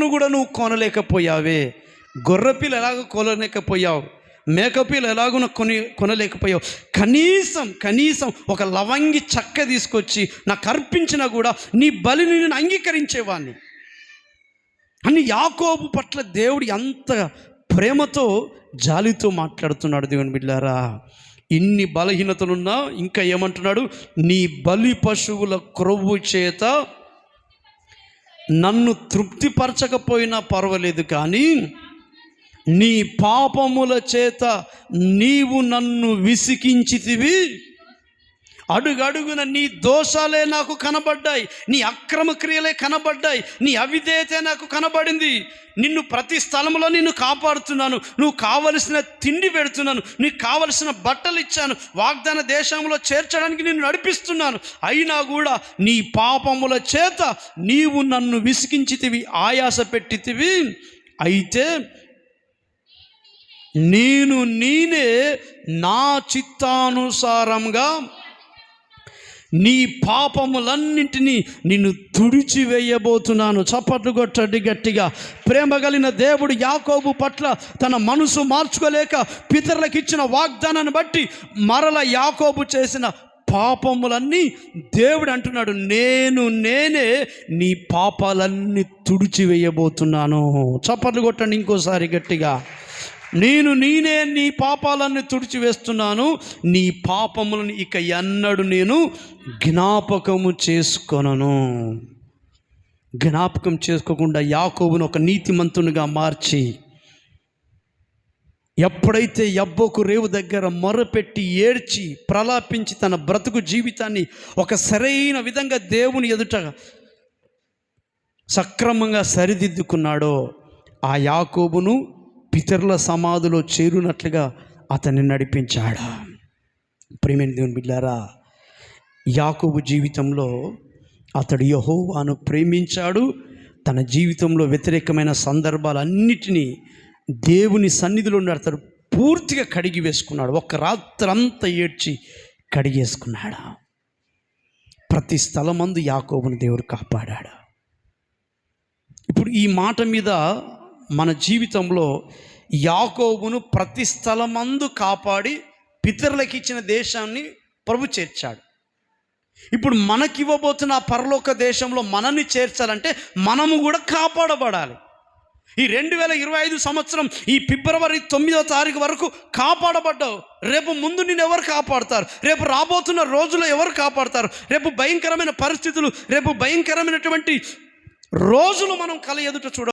పిల్లను కూడా నువ్వు కొనలేకపోయావే. గొర్రెపిల్ల ఎలాగ కొనలేకపోయావు, మేకపిల్ల ఎలాగున కొనలేకపోయావు. కనీసం ఒక లవంగి చెక్క తీసుకొచ్చి నాకు అర్పించినా కూడా నీ బలిని నేను అంగీకరించేవాడిని అని యాకోబు పట్ల దేవుడు ఎంత ప్రేమతో జాలితో మాట్లాడుతున్నాడు. దేవుని బిడ్డలారా, ఇన్ని బలహీనతలున్నా ఇంకా ఏమంటున్నాడు? నీ బలి పశువుల క్రొవ్వు చేత నన్ను తృప్తిపరచకపోయినా పర్వాలేదు, కానీ నీ పాపముల చేత నీవు నన్ను విసికించితివి. అడుగడుగున నీ దోషాలే నాకు కనబడ్డాయి, నీ అక్రమ క్రియలే కనబడ్డాయి, నీ అవిధేయతే నాకు కనబడింది. నిన్ను ప్రతి స్థలంలో నిన్ను కాపాడుతున్నాను, నువ్వు కావలసిన తిండి పెడుతున్నాను, నీకు కావలసిన బట్టలు ఇచ్చాను, వాగ్దాన దేశంలో చేర్చడానికి నిన్ను నడిపిస్తున్నాను. అయినా కూడా నీ పాపముల చేత నీవు నన్ను విసికించితివి, ఆయాస పెట్టితివి. అయితే నేనే నా చిత్తానుసారంగా నీ పాపములన్నింటినీ నిన్ను తుడిచివేయబోతున్నాను. చప్పట్లు కొట్టండి గట్టిగా. ప్రేమ కలిగిన దేవుడు యాకోబు పట్ల తన మనసు మార్చుకోలేక పితరులకు ఇచ్చిన వాగ్దానాన్ని బట్టి మరల యాకోబు చేసిన పాపములన్నీ దేవుడు అంటున్నాడు, నేనే నీ పాపాలన్నీ తుడిచివేయబోతున్నాను. చప్పట్లు కొట్టండి ఇంకోసారి గట్టిగా. నేనే నీ పాపాలన్నీ తుడిచివేస్తున్నాను, నీ పాపములను ఇక ఎన్నడూ నేను జ్ఞాపకము చేసుకొనను. జ్ఞాపకం చేసుకోకుండా యాకోబును ఒక నీతిమంతునిగా మార్చి, ఎప్పుడైతే యబ్బోకు రేవు దగ్గర మొరపెట్టి ఏడ్చి ప్రలాపించి తన బ్రతుకు జీవితాన్ని ఒక సరైన విధంగా దేవుని ఎదుట సక్రమంగా సరిదిద్దుకున్నాడో, ఆ యాకోబును పితరుల సమాధిలో చేరునట్లుగా అతన్ని నడిపించాడా. ప్రియమైన దేవుని బిడ్డలారా, యాకోబు జీవితంలో అతడు యెహోవాను ప్రేమించాడు. తన జీవితంలో వ్యతిరేకమైన సందర్భాలన్నిటినీ దేవుని సన్నిధిలో అతడు పూర్తిగా కడిగి వేసుకున్నాడు. ఒక రాత్రంతా ఏడ్చి కడిగేసుకున్నాడు. ప్రతి స్థలమందు యాకోబుని దేవుడు కాపాడాడు. ఇప్పుడు ఈ మాట మీద మన జీవితంలో యాకోబును ప్రతి స్థలమందు కాపాడి పితరులకు ఇచ్చిన దేశాన్ని ప్రభు చేర్చాడు. ఇప్పుడు మనకివ్వబోతున్న ఆ పరలోక దేశంలో మనల్ని చేర్చాలంటే మనము కూడా కాపాడబడాలి. ఈ 2025 సంవత్సరం ఈ ఫిబ్రవరి 9వ తారీఖు వరకు కాపాడబడ్డావు. రేపు ముందు నిన్ను ఎవరు కాపాడుతారు? రేపు రాబోతున్న రోజుల్లో ఎవరు కాపాడుతారు? రేపు భయంకరమైన పరిస్థితులు, రేపు భయంకరమైనటువంటి రోజులు మనం కళ్ళ ఎదుట చూడ